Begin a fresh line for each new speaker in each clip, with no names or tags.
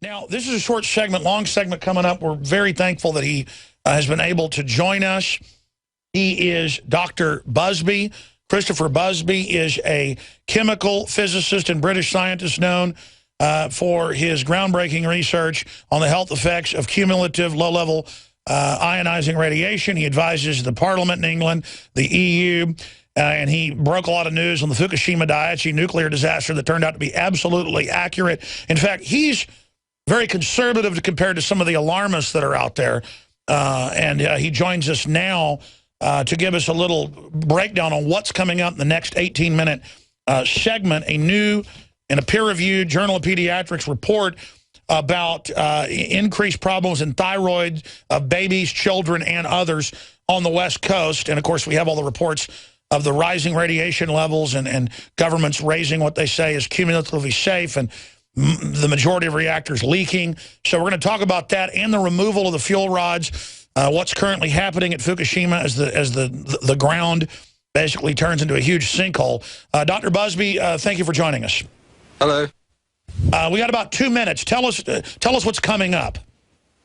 Now, this is a short segment, long segment coming up. We're very thankful that he has been able to join us. He is Dr. Busby. Christopher Busby is a chemical physicist and British scientist known for his groundbreaking research on the health effects of cumulative low-level ionizing radiation. He advises the Parliament in England, the EU, and he broke a lot of news on the Fukushima Daiichi nuclear disaster that turned out to be absolutely accurate. In fact, he's very conservative compared to some of the alarmists that are out there. And he joins us now to give us a little breakdown on what's coming up in the next 18-minute segment, a new and a peer-reviewed Journal of Pediatrics report about increased problems in thyroid of babies, children, and others on the West Coast. And, of course, we have all the reports of the rising radiation levels and governments raising what they say is cumulatively safe and the majority of reactors leaking. So we're going to talk about that and the removal of the fuel rods, what's currently happening at Fukushima as the ground basically turns into a huge sinkhole. Dr. Busby, thank you for joining us.
Hello.
We got about 2 minutes. Tell us what's coming up.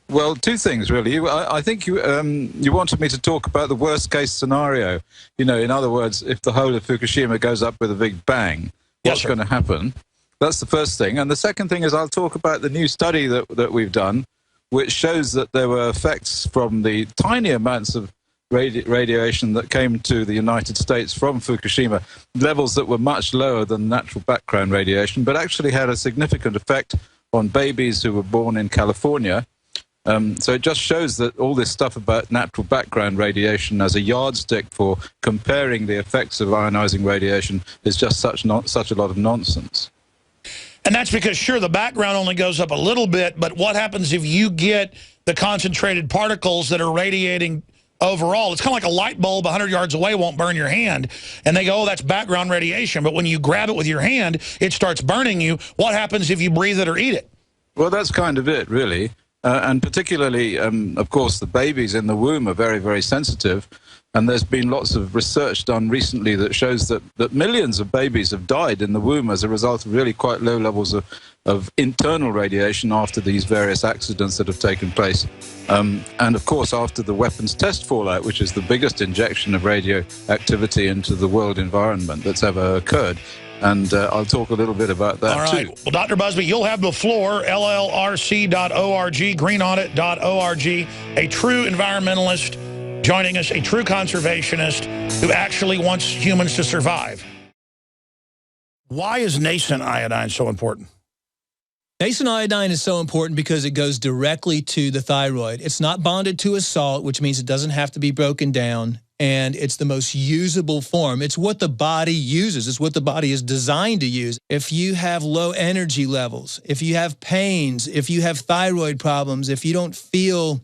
Well, two things, really. I think you wanted me to talk about the worst-case scenario. You know, in other words, if the whole of Fukushima goes up with a big bang, what's going to happen? That's the first thing. And the second thing is I'll talk about the new study that we've done, which shows that there were effects from the tiny amounts of radiation that came to the United States from Fukushima, levels that were much lower than natural background radiation, but actually had a significant effect on babies who were born in California. So it just shows that all this stuff about natural background radiation as a yardstick for comparing the effects of ionizing radiation is just such a lot of nonsense.
And that's because, sure, the background only goes up a little bit, but what happens if you get the concentrated particles that are radiating overall? It's kind of like a light bulb 100 yards away won't burn your hand. And they go, oh, that's background radiation. But when you grab it with your hand, it starts burning you. What happens if you breathe it or eat it?
Well, that's kind of it, really. And particularly, of course, the babies in the womb are very, very sensitive. And there's been lots of research done recently that shows that millions of babies have died in the womb as a result of really quite low levels of internal radiation after these various accidents that have taken place. And, of course, after the weapons test fallout, which is the biggest injection of radioactivity into the world environment that's ever occurred. And I'll talk a little bit about that,
all right.
too.
Well, Dr. Busby, you'll have the floor, llrc.org, greenaudit.org, a true environmentalist joining us, a true conservationist who actually wants humans to survive. Why is nascent iodine so important?
Nascent iodine is so important because it goes directly to the thyroid. It's not bonded to a salt, which means it doesn't have to be broken down, and it's the most usable form. It's what the body uses. It's what the body is designed to use. If you have low energy levels, if you have pains, if you have thyroid problems, if you don't feel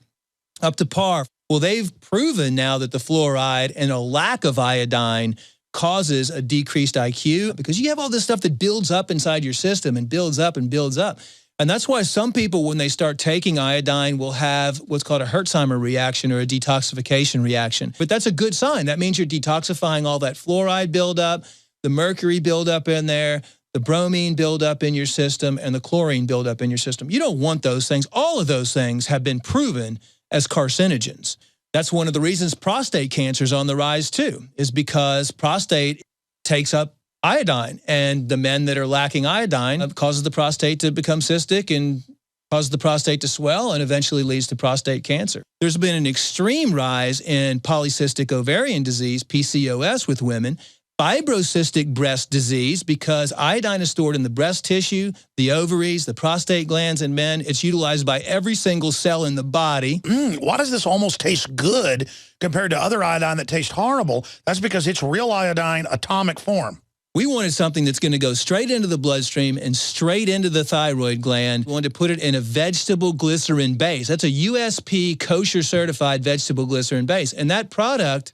up to par, well, they've proven now that the fluoride and a lack of iodine causes a decreased IQ because you have all this stuff that builds up inside your system and builds up and builds up. And that's why some people, when they start taking iodine, will have what's called a Herxheimer reaction or a detoxification reaction. But that's a good sign. That means you're detoxifying all that fluoride buildup, the mercury buildup in there, the bromine buildup in your system, and the chlorine buildup in your system. You don't want those things. All of those things have been proven as carcinogens. That's one of the reasons prostate cancer is on the rise too, is because prostate takes up iodine, and the men that are lacking iodine causes the prostate to become cystic and causes the prostate to swell and eventually leads to prostate cancer. There's been an extreme rise in polycystic ovarian disease, PCOS, with women, fibrocystic breast disease, because iodine is stored in the breast tissue, the ovaries, the prostate glands in men. It's utilized by every single cell in the body.
Why does this almost taste good compared to other iodine that tastes horrible? That's because it's real iodine atomic form.
We wanted something that's going to go straight into the bloodstream and straight into the thyroid gland. We wanted to put it in a vegetable glycerin base. That's a USP kosher certified vegetable glycerin base. And that product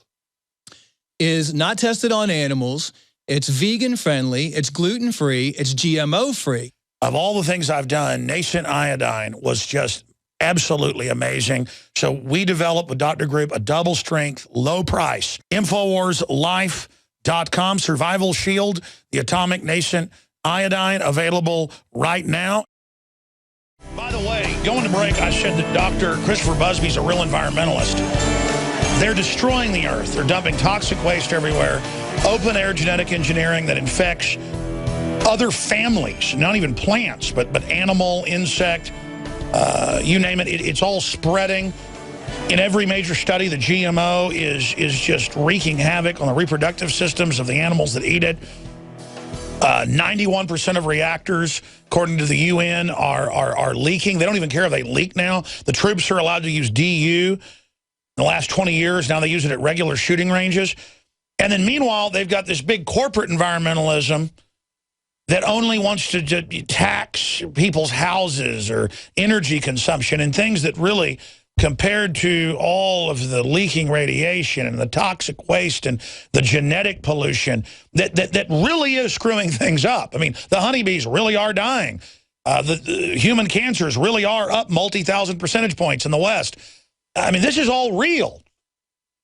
is not tested on animals, it's vegan-friendly, it's gluten-free, it's GMO-free.
Of all the things I've done, nascent iodine was just absolutely amazing. So we developed with Dr. Group a double-strength, low-price, InfoWarsLife.com Survival Shield, the atomic nascent iodine, available right now. By the way, going to break, I said that Dr. Christopher Busby's a real environmentalist. They're destroying the earth. They're dumping toxic waste everywhere. Open-air genetic engineering that infects other families, not even plants, but animal, insect, you name it. It's all spreading. In every major study, the GMO is just wreaking havoc on the reproductive systems of the animals that eat it. 91% of reactors, according to the UN, are leaking. They don't even care if they leak now. The troops are allowed to use DU. In the last 20 years, now they use it at regular shooting ranges. And then meanwhile, they've got this big corporate environmentalism that only wants to tax people's houses or energy consumption and things that really, compared to all of the leaking radiation and the toxic waste and the genetic pollution, that really is screwing things up. I mean, the honeybees really are dying. The human cancers really are up multi-thousand percentage points in the West. I mean, this is all real.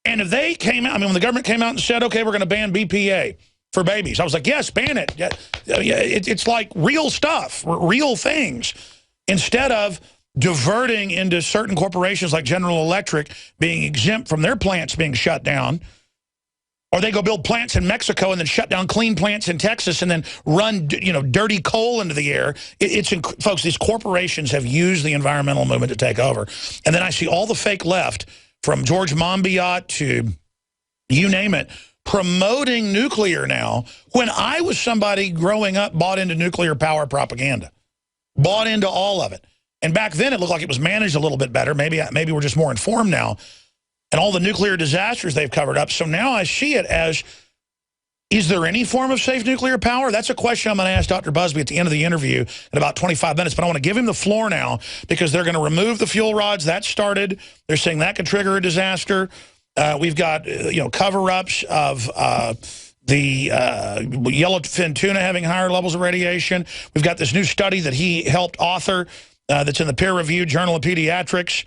And if they came out, I mean, when the government came out and said, okay, we're going to ban BPA for babies, I was like, yes, ban it. It's like real stuff, real things, instead of diverting into certain corporations like General Electric being exempt from their plants being shut down, or they go build plants in Mexico and then shut down clean plants in Texas and then run, dirty coal into the air. Folks, these corporations have used the environmental movement to take over. And then I see all the fake left, from George Monbiot to you name it, promoting nuclear now, when I was somebody growing up bought into nuclear power propaganda, bought into all of it. And back then, it looked like it was managed a little bit better. Maybe we're just more informed now. And all the nuclear disasters they've covered up. So now I see it as, is there any form of safe nuclear power? That's a question I'm going to ask Dr. Busby at the end of the interview in about 25 minutes. But I want to give him the floor now because they're going to remove the fuel rods. That started. They're saying that could trigger a disaster. We've got, cover-ups of the yellowfin tuna having higher levels of radiation. We've got this new study that he helped author that's in the peer-reviewed Journal of Pediatrics,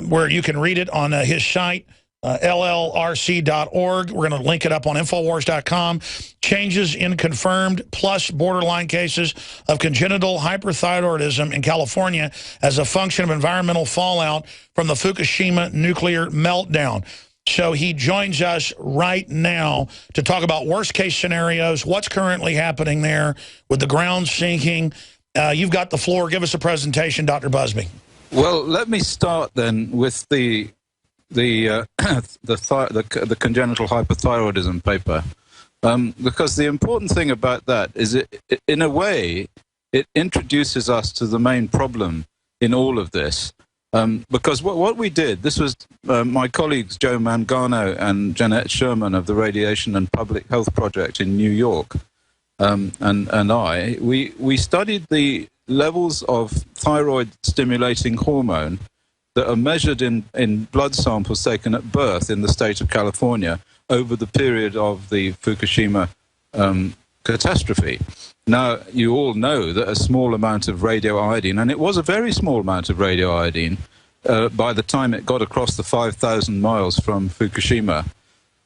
where you can read it on his site, llrc.org. We're going to link it up on Infowars.com. Changes in confirmed plus borderline cases of congenital hyperthyroidism in California as a function of environmental fallout from the Fukushima nuclear meltdown. So he joins us right now to talk about worst-case scenarios, what's currently happening there with the ground sinking. You've got the floor. Give us a presentation, Dr. Busby.
Well, let me start then with the congenital hyperthyroidism paper, because the important thing about that is in a way, it introduces us to the main problem in all of this. Because what we did, this was my colleagues Joe Mangano and Jeanette Sherman of the Radiation and Public Health Project in New York, and we studied the levels of thyroid-stimulating hormone that are measured in blood samples taken at birth in the state of California over the period of the Fukushima catastrophe. Now, you all know that a small amount of radioiodine, and it was a very small amount of radioiodine, by the time it got across the 5,000 miles from Fukushima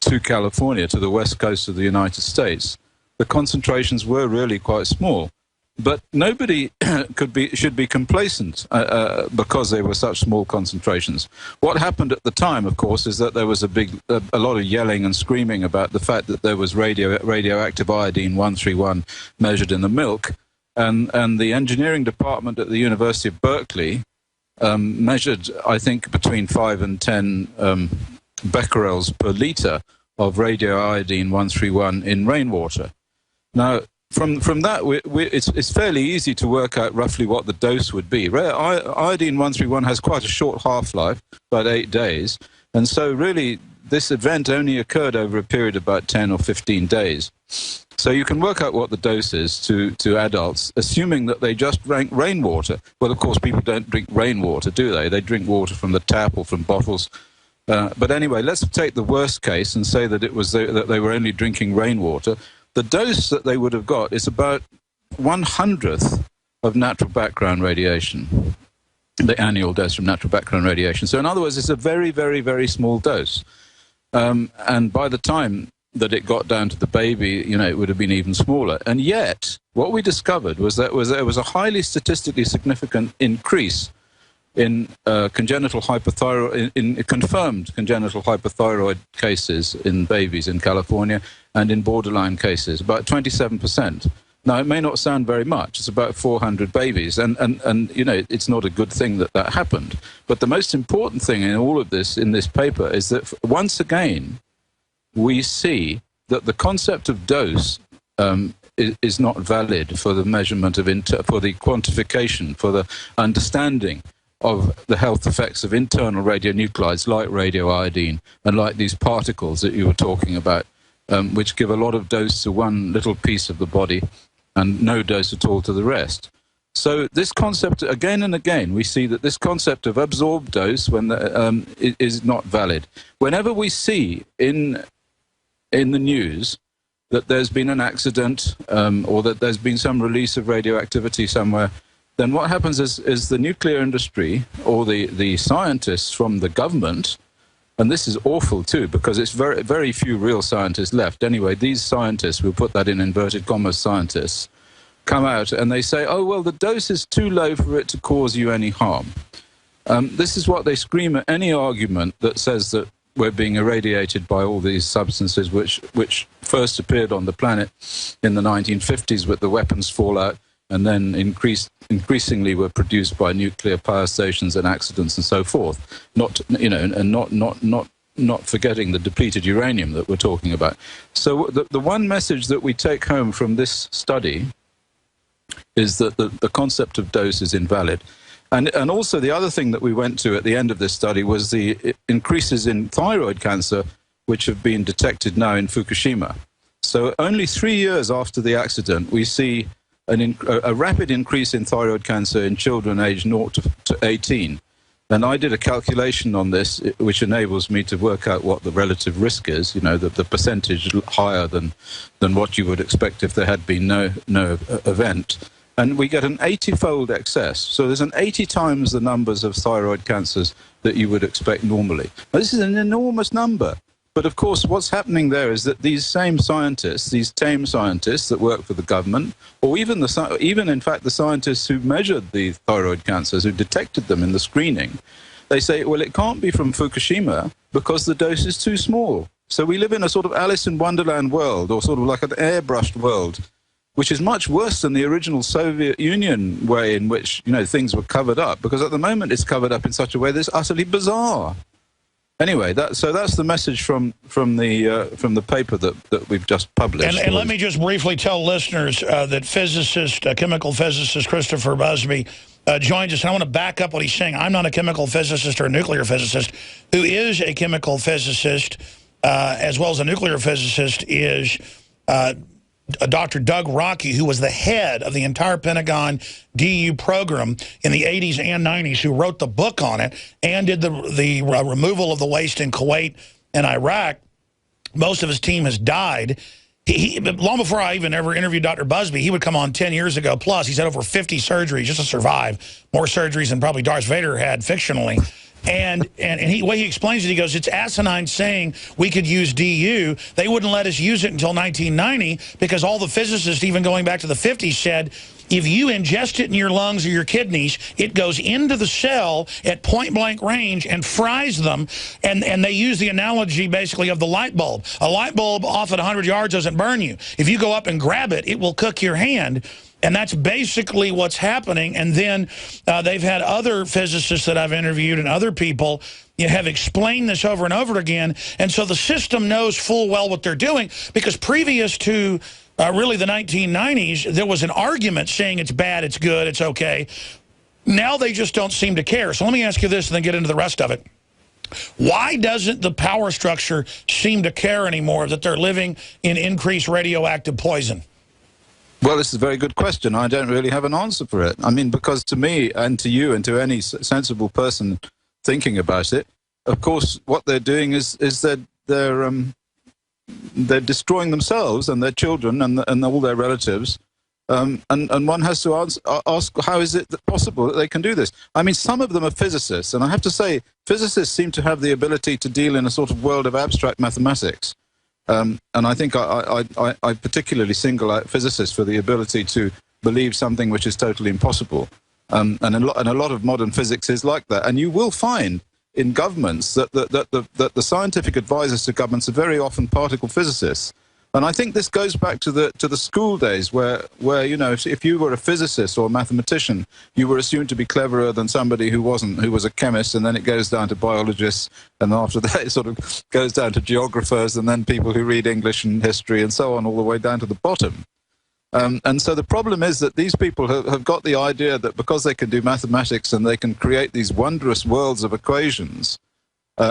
to California, to the west coast of the United States, the concentrations were really quite small. But nobody should be complacent because they were such small concentrations. What happened at the time, of course, is that there was a lot of yelling and screaming about the fact that there was radioactive iodine 131 measured in the milk, and the engineering department at the University of Berkeley measured, I think, between 5 and 10 becquerels per liter of radioiodine 131 in rainwater. Now, from that, it's fairly easy to work out roughly what the dose would be. Iodine 131 has quite a short half-life, about 8 days, and so really this event only occurred over a period of about 10 or 15 days. So you can work out what the dose is to adults, assuming that they just drank rainwater. Well, of course, people don't drink rainwater, do they? They drink water from the tap or from bottles. But anyway, let's take the worst case and say that that they were only drinking rainwater. The dose that they would have got is about 1/100th of natural background radiation, the annual dose from natural background radiation. So in other words, it's a very, very, very small dose. And by the time that it got down to the baby, it would have been even smaller. And yet, what we discovered was that there was a highly statistically significant increase in congenital hypothyroid, in confirmed congenital hypothyroid cases in babies in California, and in borderline cases, about 27%. Now, it may not sound very much. It's about 400 babies. And it's not a good thing that happened. But the most important thing in all of this, in this paper, is that once again, we see that the concept of dose is not valid for the measurement of, for the quantification, for the understanding of the health effects of internal radionuclides like radioiodine and like these particles that you were talking about, which give a lot of dose to one little piece of the body and no dose at all to the rest. So this concept, again and again, we see that this concept of absorbed dose is not valid. Whenever we see in the news that there's been an accident or that there's been some release of radioactivity somewhere, then what happens is the nuclear industry or the scientists from the government, and this is awful too, because it's very, very few real scientists left. Anyway, these scientists, we'll put that in inverted commas, scientists, come out and they say, oh, well, the dose is too low for it to cause you any harm. This is what they scream at any argument that says that we're being irradiated by all these substances which first appeared on the planet in the 1950s with the weapons fallout, and then increasingly were produced by nuclear power stations and accidents and so forth. Not forgetting the depleted uranium that we're talking about. So the one message that we take home from this study is that the concept of dose is invalid. And also the other thing that we went to at the end of this study was the increases in thyroid cancer, which have been detected now in Fukushima. So only 3 years after the accident, we see a rapid increase in thyroid cancer in children aged 0 to 18. And I did a calculation on this, which enables me to work out what the relative risk is, the percentage higher than what you would expect if there had been no event. And we get an 80-fold excess. So there's an 80 times the numbers of thyroid cancers that you would expect normally. Now, this is an enormous number. But of course, what's happening there is that these same scientists, these tame scientists that work for the government, or even in fact the scientists who measured the thyroid cancers, who detected them in the screening, they say, well, it can't be from Fukushima because the dose is too small. So we live in a sort of Alice in Wonderland world, or sort of like an airbrushed world, which is much worse than the original Soviet Union way in which, things were covered up, because at the moment it's covered up in such a way that's utterly bizarre. Anyway, so that's the message from the paper that we've just published.
And let me just briefly tell listeners that chemical physicist Christopher Busby joins us. And I want to back up what he's saying. I'm not a chemical physicist or a nuclear physicist. Who is a chemical physicist as well as a nuclear physicist is Dr. Doug Rockey, who was the head of the entire Pentagon DU program in the 80s and 90s, who wrote the book on it and did the removal of the waste in Kuwait and Iraq. Most of his team has died. Long before I even ever interviewed Dr. Busby, he would come on 10 years ago plus. He's had over 50 surgeries just to survive, more surgeries than probably Darth Vader had fictionally. And the way he explains it, he goes, it's asinine saying we could use DU. They wouldn't let us use it until 1990 because all the physicists, even going back to the 50s, said if you ingest it in your lungs or your kidneys, it goes into the cell at point-blank range and fries them. And they use the analogy, basically, of the light bulb. A light bulb off at 100 yards doesn't burn you. If you go up and grab it, it will cook your hand. And that's basically what's happening. And then they've had other physicists that I've interviewed and other people have explained this over and over again. And so the system knows full well what they're doing, because previous to really the 1990s, there was an argument saying it's bad, it's good, it's okay. Now they just don't seem to care. So let me ask you this and then get into the rest of it. Why doesn't the power structure seem to care anymore that they're living in increased radioactive poison?
Well, this is a very good question. I don't really have an answer for it. I mean, because to me and to you and to any sensible person thinking about it, of course, what they're doing is that they're destroying themselves and their children and all their relatives. And one has to ask, how is it possible that they can do this? I mean, some of them are physicists, and I have to say, physicists seem to have the ability to deal in a sort of world of abstract mathematics. And I think I particularly single out physicists for the ability to believe something which is totally impossible. And a lot of modern physics is like that. And you will find in governments that the scientific advisors to governments are very often particle physicists. And I think this goes back to the school days where you know, if you were a physicist or a mathematician, you were assumed to be cleverer than somebody who wasn't, who was a chemist, and then it goes down to biologists, and after that it sort of goes down to geographers, and then people who read English and history and so on, all the way down to the bottom. And so the problem is that these people have got the idea that because they can do mathematics and they can create these wondrous worlds of equations,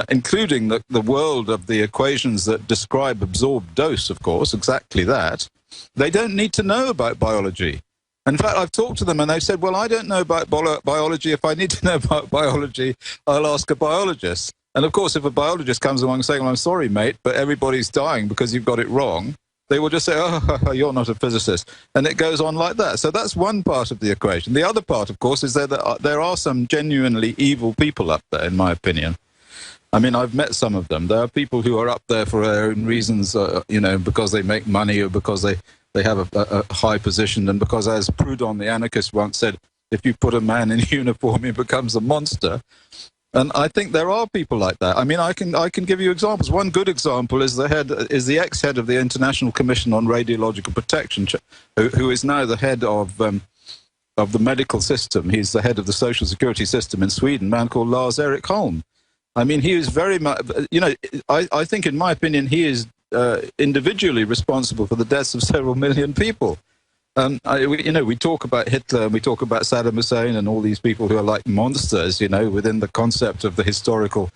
including the world of the equations that describe absorbed dose, of course, exactly that, they don't need to know about biology. In fact, I've talked to them and they've said, well, I don't know about biology. If I need to know about biology, I'll ask a biologist. And of course, if a biologist comes along saying, well, I'm sorry, mate, but everybody's dying because you've got it wrong, they will just say, oh, you're not a physicist. And it goes on like that. So that's one part of the equation. The other part, of course, is that there are some genuinely evil people up there, in my opinion. I mean, I've met some of them. There are people who are up there for their own reasons, you know, because they make money or because they have a high position, and because, as Proudhon, the anarchist, once said, if you put a man in uniform, he becomes a monster. And I think there are people like that. I mean, I can give you examples. One good example is the ex-head of the International Commission on Radiological Protection, who is now the head of the medical system. He's the head of the social security system in Sweden, a man called Lars Erik Holm. I mean, he is very much, you know, I think, in my opinion, he is individually responsible for the deaths of several million people. You know, we talk about Hitler and we talk about Saddam Hussein and all these people who are like monsters, you know, within the concept of the historical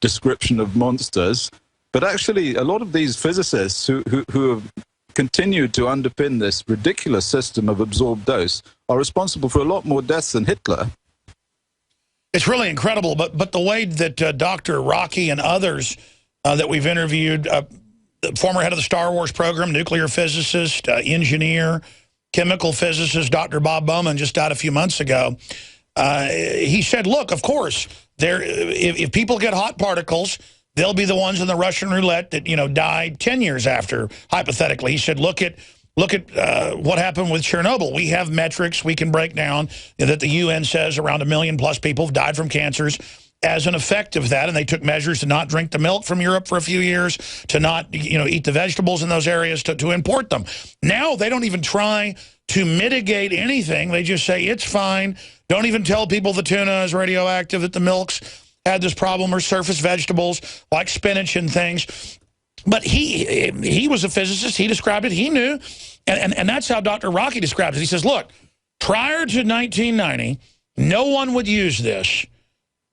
description of monsters. But actually, a lot of these physicists who have continued to underpin this ridiculous system of absorbed dose are responsible for a lot more deaths than Hitler.
It's really incredible, but the way that Dr. Rocky and others that we've interviewed, former head of the Star Wars program, nuclear physicist, engineer, chemical physicist, Dr. Bob Bowman, just died a few months ago, he said, look, of course, if people get hot particles, they'll be the ones in the Russian roulette that, you know, died 10 years after, hypothetically. He said, look at what happened with Chernobyl. We have metrics we can break down that the UN says around 1 million plus people have died from cancers as an effect of that, and they took measures to not drink the milk from Europe for a few years, to not, you know, eat the vegetables in those areas, to import them. Now they don't even try to mitigate anything. They just say it's fine. Don't even tell people the tuna is radioactive, that the milks had this problem, or surface vegetables like spinach and things. But he was a physicist. He described it. He knew. And that's how Dr. Rocky describes it. He says, look, prior to 1990, no one would use this.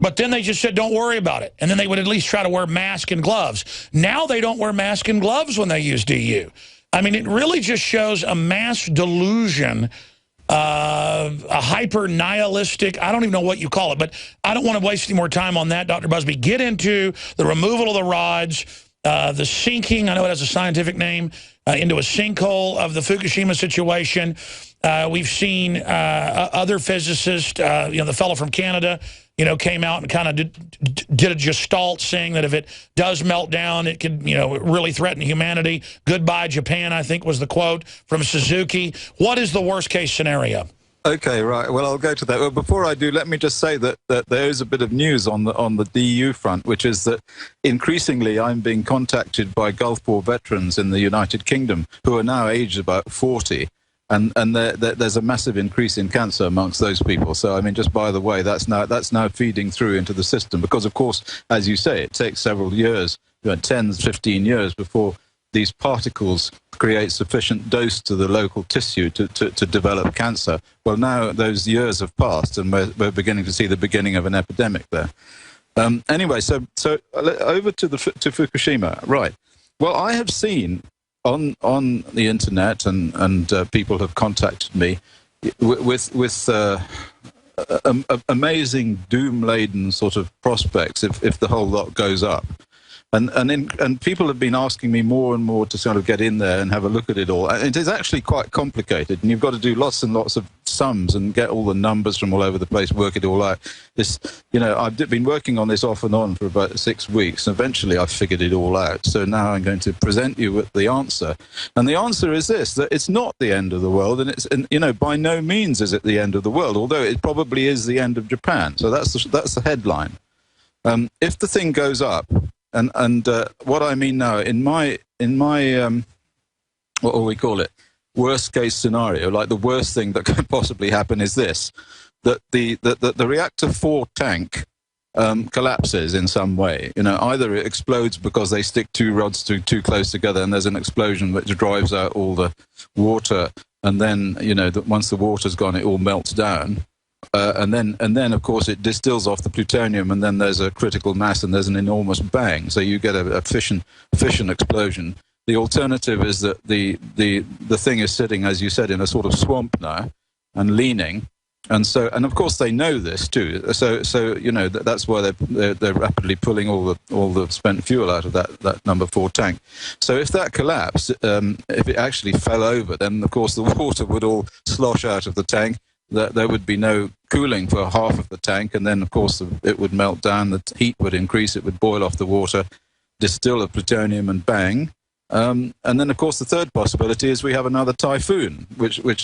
But then they just said, don't worry about it. And then they would at least try to wear masks and gloves. Now they don't wear masks and gloves when they use DU. I mean, it really just shows a mass delusion, a hyper-nihilistic, I don't even know what you call it, but I don't want to waste any more time on that, Dr. Busby. Get into the removal of the rods, the sinking, I know it has a scientific name, into a sinkhole of the Fukushima situation. We've seen other physicists, you know, the fellow from Canada, you know, came out and kind of did a gestalt saying that if it does melt down, it could, you know, really threaten humanity. Goodbye, Japan, I think was the quote from Suzuki. What is the worst case scenario?
Okay, right. Well, I'll go to that. Well, before I do, let me just say that there is a bit of news on the DU front, which is that increasingly I'm being contacted by Gulf War veterans in the United Kingdom who are now aged about 40. And there's a massive increase in cancer amongst those people. So, I mean, just by the way, that's now feeding through into the system. Because, of course, as you say, it takes several years, 10, 15 years before these particles create sufficient dose to the local tissue to develop cancer. Well, now those years have passed, and we're beginning to see the beginning of an epidemic there. Anyway, so over to Fukushima. Right. Well, I have seen on the internet, and people have contacted me with amazing doom-laden sort of prospects if the whole lot goes up. And people have been asking me more and more to sort of get in there and have a look at it all. And it is actually quite complicated, and you've got to do lots and lots of sums and get all the numbers from all over the place, work it all out. I've been working on this off and on for about 6 weeks, and eventually I figured it all out. So now I'm going to present you with the answer. And the answer is this, that it's not the end of the world, and by no means is it the end of the world, although it probably is the end of Japan. So that's the headline. If the thing goes up, and what I mean now, in my what will we call it, worst case scenario, like the worst thing that could possibly happen is this, that the reactor 4 tank collapses in some way. Either it explodes because they stick 2 rods too close together and there's an explosion which drives out all the water, and then once the water's gone it all melts down. And then, of course, it distills off the plutonium, and then there's a critical mass, and there's an enormous bang. So you get a fission explosion. The alternative is that the thing is sitting, as you said, in a sort of swamp now, and leaning. And of course, they know this too. So that's why they're rapidly pulling all the spent fuel out of that number 4 tank. So if that collapsed, if it actually fell over, then of course the water would all slosh out of the tank. There would be no cooling for half of the tank, and then, of course, it would melt down, the heat would increase, it would boil off the water, distill the plutonium, and bang. And then, of course, the third possibility is we have another typhoon,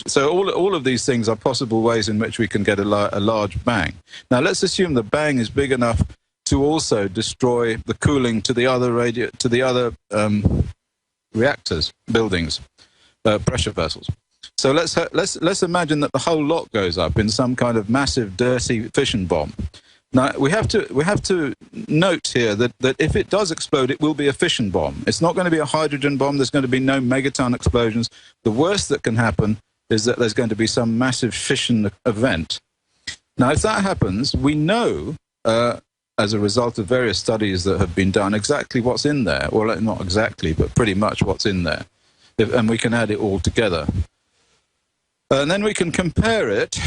so all of these things are possible ways in which we can get a large bang. Now, let's assume the bang is big enough to also destroy the cooling to the other reactors, buildings, pressure vessels. So let's imagine that the whole lot goes up in some kind of massive, dirty fission bomb. Now we have to note here that if it does explode, it will be a fission bomb. It's not going to be a hydrogen bomb. There's going to be no megaton explosions. The worst that can happen is that there's going to be some massive fission event. Now, if that happens, we know, as a result of various studies that have been done, exactly what's in there. Well, not exactly, but pretty much what's in there. And we can add it all together. And then we can compare it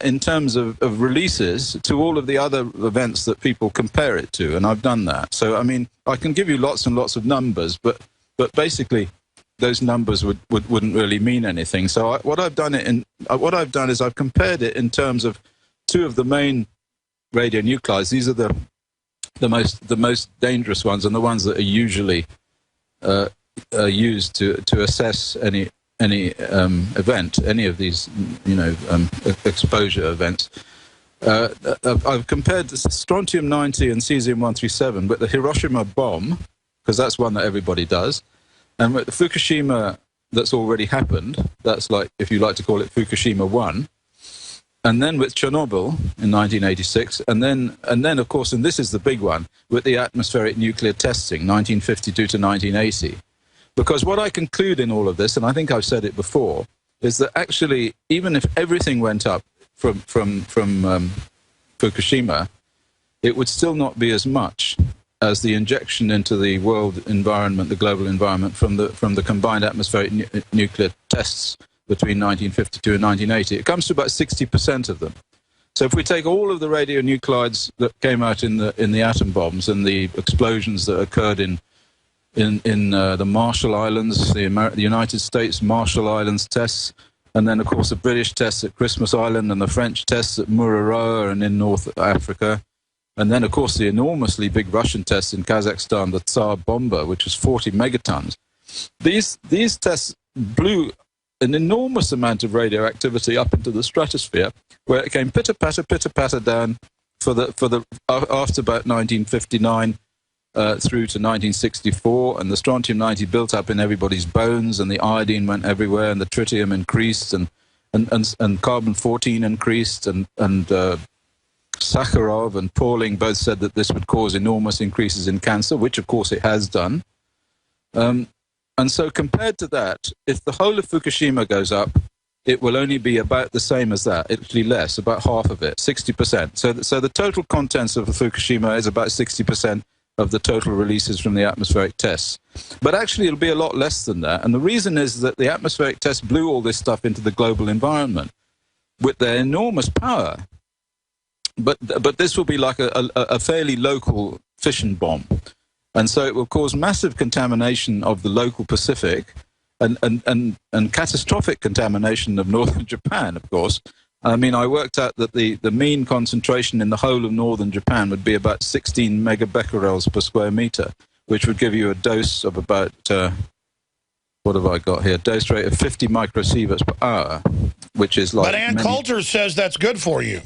in terms of releases to all of the other events that people compare it to, and I've done that. So, I mean, I can give you lots and lots of numbers, but basically those numbers wouldn't really mean anything. So what I've done is I've compared it in terms of 2 of the main radionuclides. These are the most dangerous ones, and the ones that are usually used to assess any event, any of these, exposure events. I've compared the strontium-90 and cesium-137 with the Hiroshima bomb, because that's one that everybody does, and with the Fukushima that's already happened. That's like, if you like to call it, Fukushima 1. And then with Chernobyl in 1986, and then of course, and this is the big one, with the atmospheric nuclear testing, 1952 to 1980. Because what I conclude in all of this, and I think I've said it before, is that actually, even if everything went up from Fukushima, it would still not be as much as the injection into the world environment, the global environment, from the combined atmospheric nuclear tests between 1952 and 1980. It comes to about 60% of them. So if we take all of the radionuclides that came out in the atom bombs and the explosions that occurred in the Marshall Islands, the United States Marshall Islands tests, and then, of course, the British tests at Christmas Island and the French tests at Mururoa and in North Africa, and then, of course, the enormously big Russian tests in Kazakhstan, the Tsar bomber, which was 40 megatons. These tests blew an enormous amount of radioactivity up into the stratosphere, where it came pitter-patter down after about 1959, through to 1964, and the strontium-90 built up in everybody's bones, and the iodine went everywhere, and the tritium increased, and carbon-14 increased, and Sakharov and Pauling both said that this would cause enormous increases in cancer, which of course it has done. And so compared to that, if the whole of Fukushima goes up, it will only be about the same as that, actually less, about half of it, 60%. So the total contents of Fukushima is about 60% of the total releases from the atmospheric tests. But actually it'll be a lot less than that. And the reason is that the atmospheric tests blew all this stuff into the global environment with their enormous power. But this will be like a fairly local fission bomb. And so it will cause massive contamination of the local Pacific and catastrophic contamination of northern Japan, of course. I mean, I worked out that the mean concentration in the whole of northern Japan would be about 16 megabecquerels per square meter, which would give you a dose of about, what have I got here? Dose rate of 50 microsieverts per hour, which is like...
But Ann Coulter says that's good for you.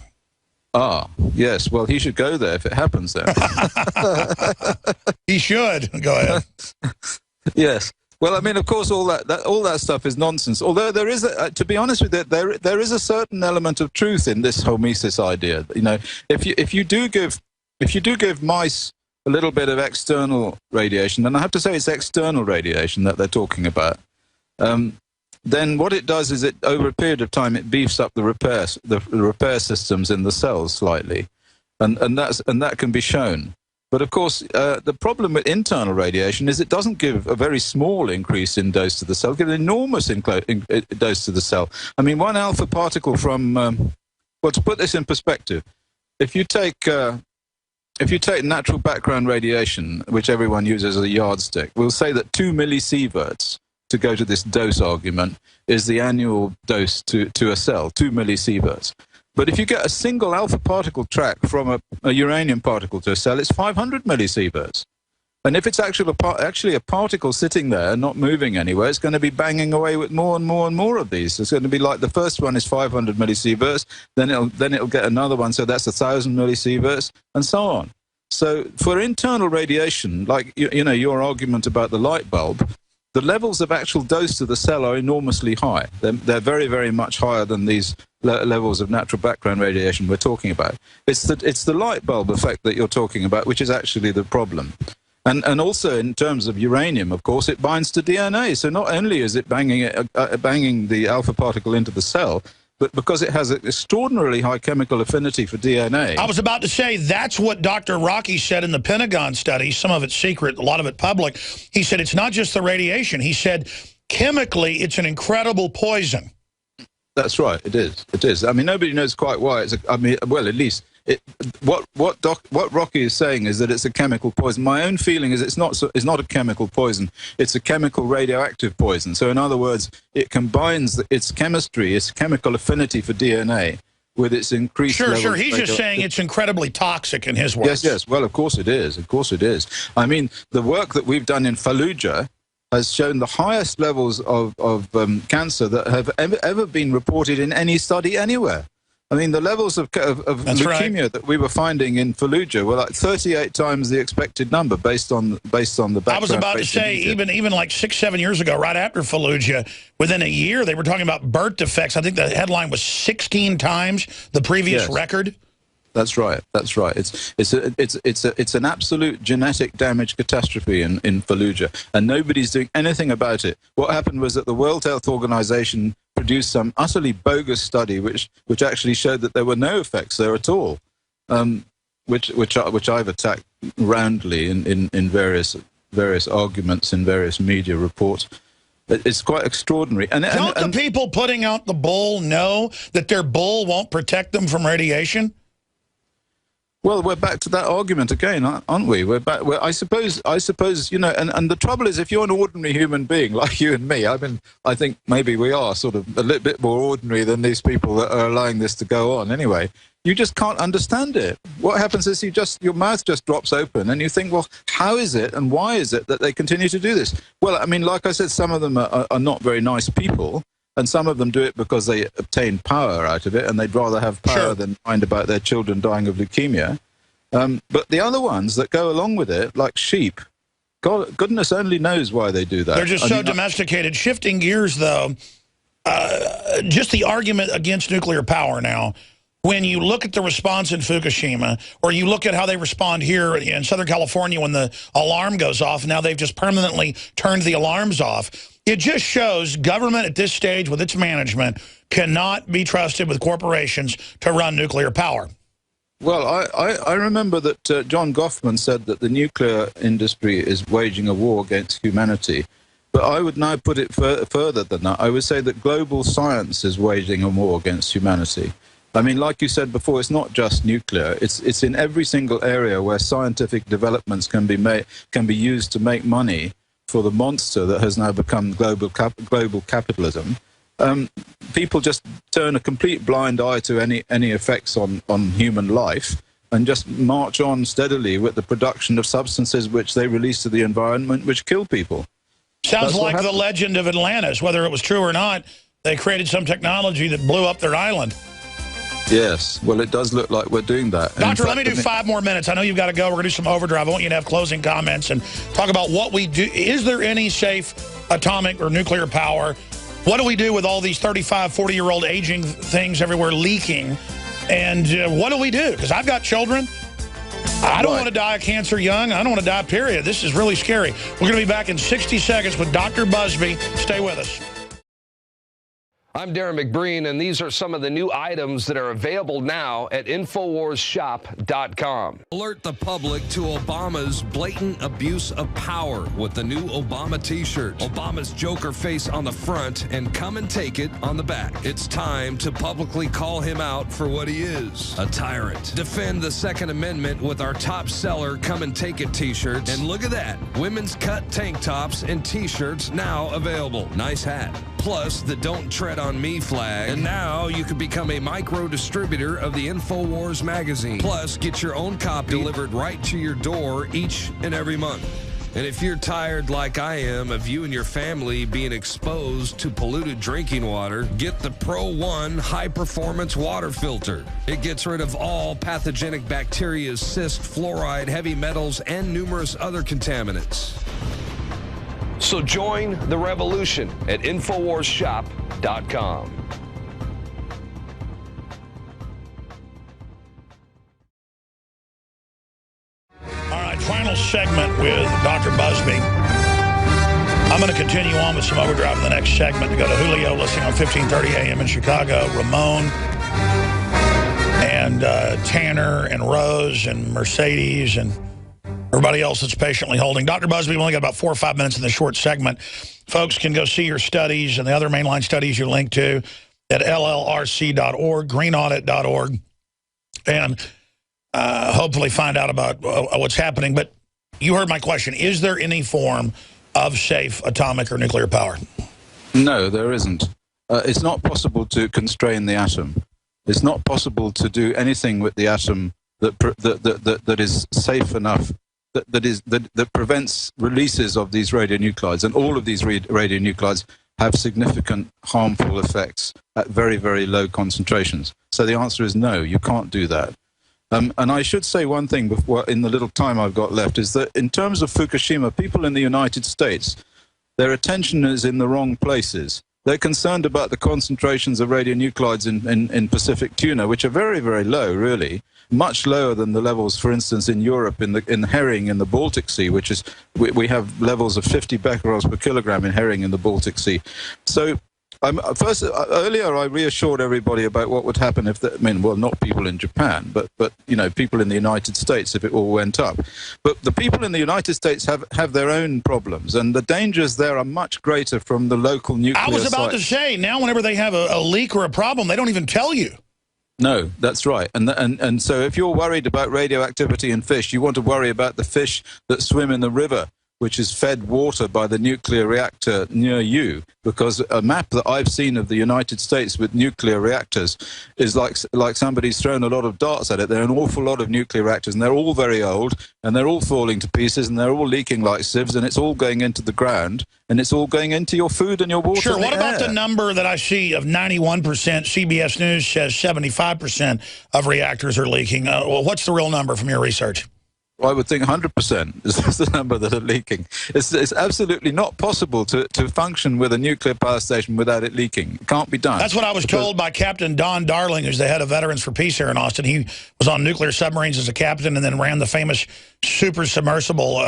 Ah, yes. Well, he should go there if it happens there.
He should. Go ahead.
Yes. Well, I mean, of course, all that stuff is nonsense. Although there is, to be honest with you, there is a certain element of truth in this hormesis idea. You know, if you do give mice a little bit of external radiation, and I have to say it's external radiation that they're talking about, then what it does is it, over a period of time, it beefs up the repair systems in the cells slightly, and that can be shown. But of course, the problem with internal radiation is it doesn't give a very small increase in dose to the cell; it gives an enormous dose to the cell. I mean, one alpha particle from well, to put this in perspective, if you take natural background radiation, which everyone uses as a yardstick, we'll say that 2 millisieverts, to go to this dose argument, is the annual dose to a cell, 2 millisieverts. But if you get a single alpha particle track from a uranium particle to a cell, it's 500 millisieverts. And if it's actually a particle sitting there, not moving anywhere, it's going to be banging away with more and more and more of these. It's going to be like the first one is 500 millisieverts, then it'll get another one, so that's 1,000 millisieverts, and so on. So for internal radiation, like you know your argument about the light bulb, the levels of actual dose to the cell are enormously high. They're very, very much higher than these levels of natural background radiation we're talking about. It's the light bulb effect that you're talking about, which is actually the problem. And also in terms of uranium, of course, it binds to DNA. So not only is it banging the alpha particle into the cell, but because it has an extraordinarily high chemical affinity for DNA.
I was about to say, that's what Dr. Rocky said in the Pentagon study. Some of it's secret, a lot of it public. He said it's not just the radiation. He said chemically, it's an incredible poison.
That's right. It is. It is. I mean, nobody knows quite why. Well, at least what Rocky is saying is that it's a chemical poison. My own feeling is it's not a chemical poison. It's a chemical radioactive poison. So in other words, it combines its chemistry, its chemical affinity for DNA, with its increased level.
Sure. He's just saying it's incredibly toxic in his words.
Yes. Well, of course it is. Of course it is. I mean, the work that we've done in Fallujah has shown the highest levels of cancer that have ever been reported in any study anywhere. I mean, the levels of leukemia that we were finding in Fallujah were like 38 times the expected number based on the background.
I was about to say, even like 6-7 years ago, right after Fallujah, within a year, they were talking about birth defects. I think the headline was 16 times the previous record.
That's right. That's right. It's an absolute genetic damage catastrophe in Fallujah, and nobody's doing anything about it. What happened was that the World Health Organization produced some utterly bogus study, which actually showed that there were no effects there at all, which I've attacked roundly in various arguments in various media reports. It's quite extraordinary.
Don't the people putting out the bull know that their bull won't protect them from radiation?
Well, we're back to that argument again, aren't we? We're back. I suppose, you know, and the trouble is, if you're an ordinary human being like you and me, I think maybe we are sort of a little bit more ordinary than these people that are allowing this to go on. Anyway, you just can't understand it. What happens is your mouth just drops open, and you think, well, how is it and why is it that they continue to do this? Well, I mean, like I said, some of them are not very nice people. And some of them do it because they obtain power out of it, and they'd rather have power than mind about their children dying of leukemia. But the other ones that go along with it, like sheep, goodness only knows why they do that.
They're just so domesticated. Shifting gears, though, just the argument against nuclear power now, when you look at the response in Fukushima, or you look at how they respond here in Southern California when the alarm goes off, now they've just permanently turned the alarms off. It just shows government at this stage with its management cannot be trusted with corporations to run nuclear power.
Well, I remember that John Goffman said that the nuclear industry is waging a war against humanity. But I would now put it further than that. I would say that global science is waging a war against humanity. I mean, like you said before, it's not just nuclear. It's in every single area where scientific developments can be used to make money for the monster that has now become global capitalism. People just turn a complete blind eye to any effects on human life and just march on steadily with the production of substances which they release to the environment, which kill people.
Sounds like the legend of Atlantis. Whether it was true or not, they created some technology that blew up their island.
Yes, well, it does look like we're doing that.
Doctor, let me do 5 more minutes. I know you've got to go. We're going to do some overdrive. I want you to have closing comments and talk about what we do. Is there any safe atomic or nuclear power? What do we do with all these 35, 40-year-old aging things everywhere leaking? And what do we do? Because I've got children. I don't want to die of cancer young. I don't want to die, period. This is really scary. We're going to be back in 60 seconds with Dr. Busby. Stay with us.
I'm Darren McBreen, and these are some of the new items that are available now at InfoWarsShop.com.
Alert the public to Obama's blatant abuse of power with the new Obama t-shirt. Obama's Joker face on the front and come and take it on the back. It's time to publicly call him out for what he is, a tyrant. Defend the Second Amendment with our top seller Come and Take It t-shirts. And look at that, women's cut tank tops and t-shirts now available. Nice hat. Plus the Don't Tread on Me flag. And now you can become a micro distributor of the InfoWars magazine. Plus, get your own copy delivered right to your door each and every month. And if you're tired like I am of you and your family being exposed to polluted drinking water, get the Pro One high performance water filter. It gets rid of all pathogenic bacteria, cyst, fluoride, heavy metals, and numerous other contaminants.
So join the revolution at InfoWarsShop.com.
All right, final segment with Dr. Busby. I'm going to continue on with some overdrive in the next segment to go to Julio, listening on 1530 AM in Chicago, Ramon, and Tanner, and Rose, and Mercedes, and everybody else that's patiently holding. Dr. Busby, we've only got about 4 or 5 minutes in this short segment. Folks can go see your studies and the other mainline studies you link to at llrc.org, greenaudit.org, and hopefully find out about what's happening. But you heard my question. Is there any form of safe atomic or nuclear power?
No, there isn't. It's not possible to constrain the atom. It's not possible to do anything with the atom that is safe enough, that prevents releases of these radionuclides. And all of these radionuclides have significant harmful effects at very, very low concentrations. So the answer is no, you can't do that. And I should say one thing before, in the little time I've got left, is that in terms of Fukushima, people in the United States, their attention is in the wrong places. They're concerned about the concentrations of radionuclides in Pacific tuna, which are very, very low, really, much lower than the levels, for instance, in Europe, in herring in the Baltic Sea, which is, we have levels of 50 becquerels per kilogram in herring in the Baltic Sea. So earlier I reassured everybody about what would happen if, well, not people in Japan, but you know, people in the United States if it all went up. But the people in the United States have their own problems, and the dangers there are much greater from the local nuclear sites.
I was about to say, now whenever they have a leak or a problem, they don't even tell you.
No, that's right. And so if you're worried about radioactivity in fish, you want to worry about the fish that swim in the river, which is fed water by the nuclear reactor near you, because a map that I've seen of the United States with nuclear reactors is like somebody's thrown a lot of darts at it. There are an awful lot of nuclear reactors, and they're all very old, and they're all falling to pieces, and they're all leaking like sieves, and it's all going into the ground, and it's all going into your food and your water.
Sure, what about
the
number that I see of 91%? CBS News says 75% of reactors are leaking. Well, what's the real number from your research?
I would think 100% is the number that are leaking. It's absolutely not possible to function with a nuclear power station without it leaking. It can't be done.
That's what I was told by Captain Don Darling, who's the head of Veterans for Peace here in Austin. He was on nuclear submarines as a captain and then ran the famous super submersible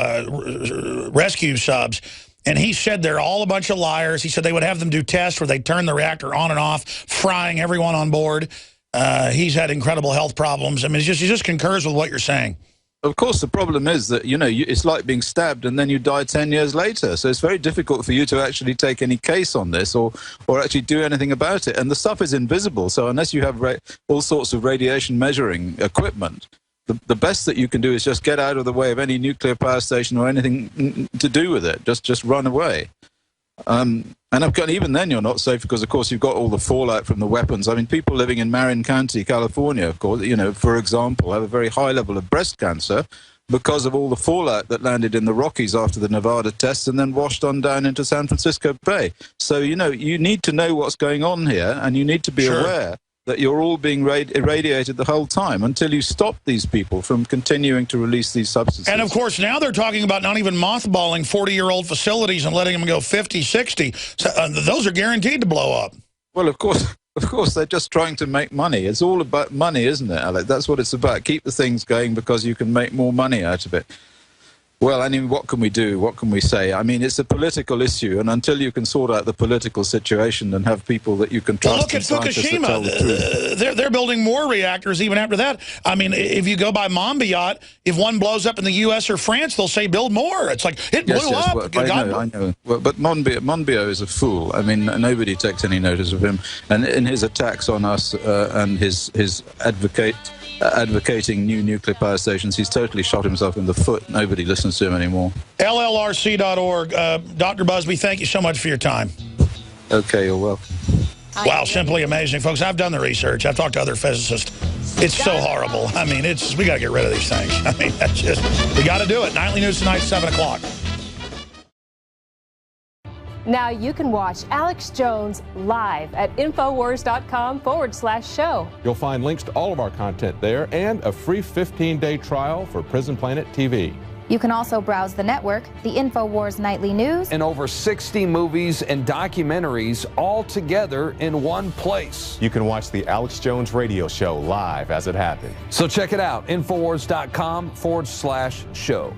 rescue subs. And he said they're all a bunch of liars. He said they would have them do tests where they turn the reactor on and off, frying everyone on board. He's had incredible health problems. I mean, he just concurs with what you're saying.
Of course, the problem is that, you know, it's like being stabbed and then you die 10 years later. So it's very difficult for you to actually take any case on this or actually do anything about it. And the stuff is invisible. So unless you have all sorts of radiation measuring equipment, the best that you can do is just get out of the way of any nuclear power station or anything to do with it. Just run away. And even then you're not safe because, of course, you've got all the fallout from the weapons. I mean, people living in Marin County, California, of course, you know, for example, have a very high level of breast cancer because of all the fallout that landed in the Rockies after the Nevada tests and then washed on down into San Francisco Bay. So, you know, you need to know what's going on here, and you need to be aware that you're all being irradiated the whole time until you stop these people from continuing to release these substances. And,
of course, now they're talking about not even mothballing 40-year-old facilities and letting them go 50, 60. So, those are guaranteed to blow up.
Well, of course, they're just trying to make money. It's all about money, isn't it, Alec? That's what it's about. Keep the things going because you can make more money out of it. Well, I mean, what can we do? What can we say? I mean, it's a political issue, and until you can sort out the political situation and have people that you can trust...
Well, look at Fukushima. They're building more reactors even after that. I mean, if you go by Monbiot, if one blows up in the U.S. or France, they'll say build more. It's like, it blew up.
Well, I know. Well, but Monbiot is a fool. I mean, nobody takes any notice of him. And in his attacks on us and his advocating new nuclear power stations, he's totally shot himself in the foot. Nobody listens to him anymore.
LLRC.org. Dr. Busby, thank you so much for your time.
Okay, you're welcome.
Wow, simply amazing, folks. I've done the research. I've talked to other physicists. It's so horrible. I mean, we got to get rid of these things. I mean, that's just, we got to do it. Nightly News tonight, 7 o'clock.
Now you can watch Alex Jones live at Infowars.com/show.
You'll find links to all of our content there and a free 15-day trial for Prison Planet TV.
You can also browse the network, the Infowars Nightly News,
and over 60 movies and documentaries all together in one place.
You can watch the Alex Jones radio show live as it happened.
So check it out, Infowars.com/show.